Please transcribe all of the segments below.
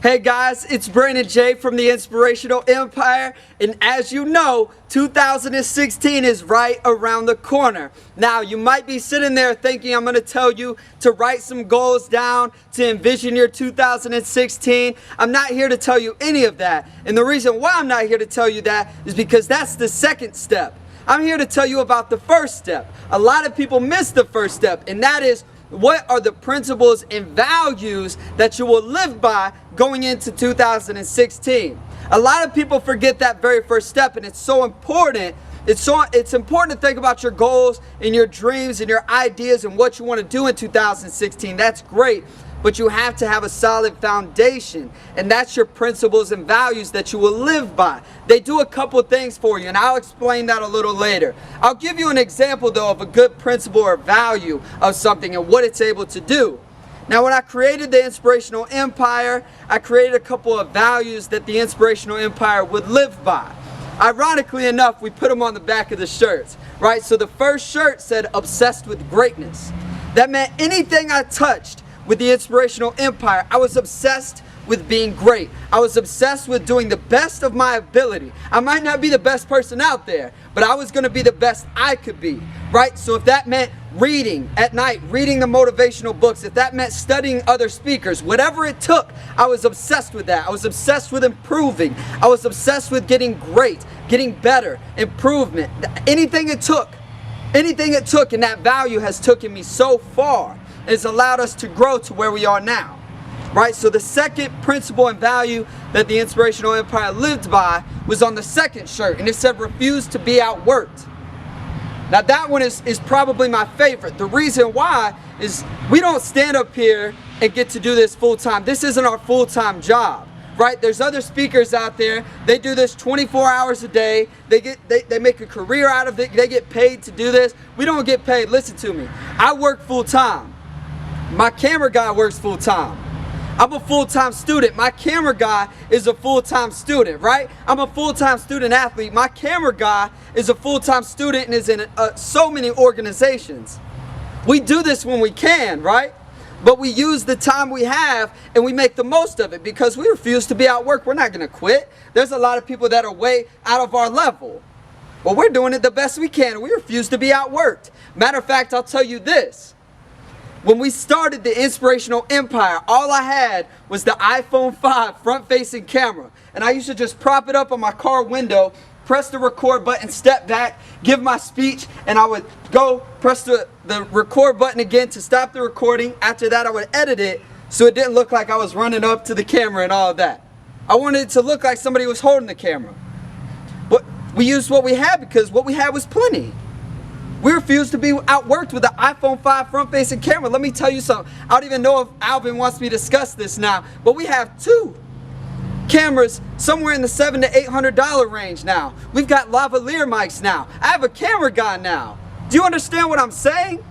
Hey guys, it's Brandon J from the Inspirational Empire, and as you know, 2016 is right around the corner. Now, you might be sitting there thinking I'm going to tell you to write some goals down, to envision your 2016. I'm not here to tell you any of that, and the reason why I'm not here to tell you that is because that's the second step. I'm here to tell you about the first step. A lot of people miss the first step, and that is, what are the principles and values that you will live by going into 2016? A lot of people forget that very first step, and it's so important. It's important to think about your goals and your dreams and your ideas and what you want to do in 2016. That's great, but you have to have a solid foundation, and that's your principles and values that you will live by. They do a couple things for you, and I'll explain that a little later. I'll give you an example though of a good principle or value of something and what it's able to do. Now, when I created the Inspirational Empire, I created a couple of values that the Inspirational Empire would live by. Ironically enough, we put them on the back of the shirts, right? So the first shirt said, obsessed with greatness. That meant anything I touched with the Inspirational Empire, I was obsessed with being great. I was obsessed with doing the best of my ability. I might not be the best person out there, but I was going to be the best I could be, right? So if that meant reading at night, reading the motivational books, if that meant studying other speakers, whatever it took, I was obsessed with that. I was obsessed with improving. I was obsessed with getting great, getting better, improvement. Anything it took, and that value has taken me so far. It's allowed us to grow to where we are now, right? So the second principle and value that the Inspirational Empire lived by was on the second shirt, and it said, refuse to be outworked. Now that one is probably my favorite. The reason why is we don't stand up here and get to do this full time. This isn't our full-time job, right? There's other speakers out there. They do this 24 hours a day. They make a career out of it. They get paid to do this. We don't get paid. Listen to me. I work full time. My camera guy works full time. I'm a full-time student. My camera guy is a full-time student, right? I'm a full-time student athlete. My camera guy is a full-time student and is in so many organizations. We do this when we can, right? But we use the time we have and we make the most of it because we refuse to be outworked. We're not going to quit. There's a lot of people that are way out of our level. Well, we're doing it the best we can. We refuse to be outworked. Matter of fact, I'll tell you this. When we started the Inspirational Empire, all I had was the iPhone 5 front-facing camera. And I used to just prop it up on my car window, press the record button, step back, give my speech, and I would go press the record button again to stop the recording. After that, I would edit it so it didn't look like I was running up to the camera and all of that. I wanted it to look like somebody was holding the camera. But we used what we had because what we had was plenty. We refuse to be outworked with the iPhone 5 front-facing camera. Let me tell you something. I don't even know if Alvin wants me to discuss this now, but we have two cameras somewhere in the $700 to $800 range now. We've got lavalier mics now. I have a camera guy now. Do you understand what I'm saying?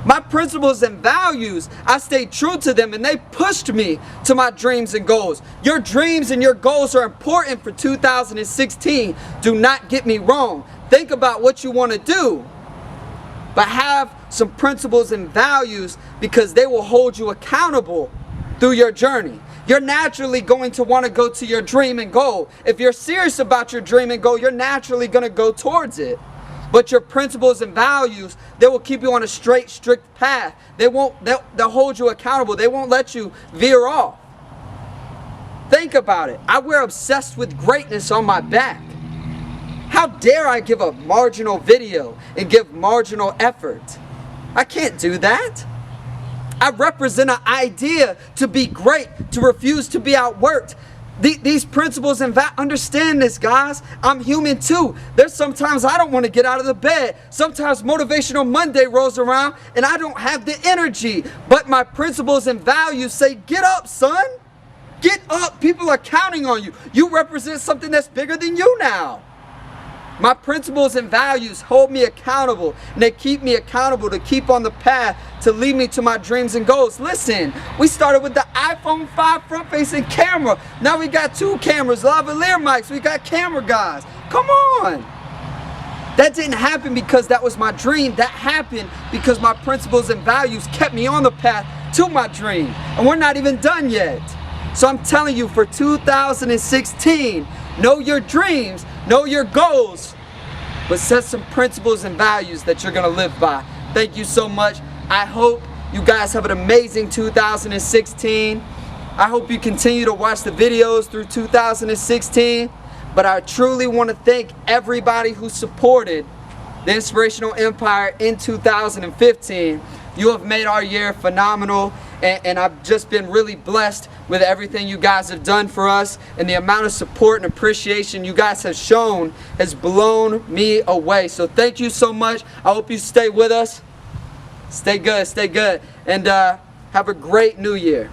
My principles and values, I stayed true to them, and they pushed me to my dreams and goals. Your dreams and your goals are important for 2016. Do not get me wrong. Think about what you want to do, but have some principles and values because they will hold you accountable through your journey. You're naturally going to want to go to your dream and goal. If you're serious about your dream and goal, you're naturally going to go towards it. But your principles and values, they will keep you on a straight, strict path. They'll hold you accountable. They won't let you veer off. Think about it. I wear obsessed with greatness on my back. How dare I give a marginal video and give marginal effort? I can't do that. I represent an idea to be great, to refuse to be outworked. These principles and understand this, guys. I'm human too. There's sometimes I don't want to get out of the bed. Sometimes Motivational Monday rolls around and I don't have the energy. But my principles and values say, get up, son. Get up. People are counting on you. You represent something that's bigger than you now. My principles and values hold me accountable, and they keep me accountable to keep on the path to lead me to my dreams and goals. Listen, we started with the iPhone 5 front-facing camera. Now we got two cameras, lavalier mics. We got camera guys. Come on. That didn't happen because that was my dream. That happened because my principles and values kept me on the path to my dream. And we're not even done yet. So I'm telling you, for 2016, know your dreams, know your goals, but set some principles and values that you're going to live by. Thank you so much. I hope you guys have an amazing 2016. I hope you continue to watch the videos through 2016. But I truly want to thank everybody who supported the Inspirational Empire in 2015. You have made our year phenomenal, and I've just been really blessed with everything you guys have done for us, and the amount of support and appreciation you guys have shown has blown me away. So thank you so much. I hope you stay with us. Stay good, and have a great new year.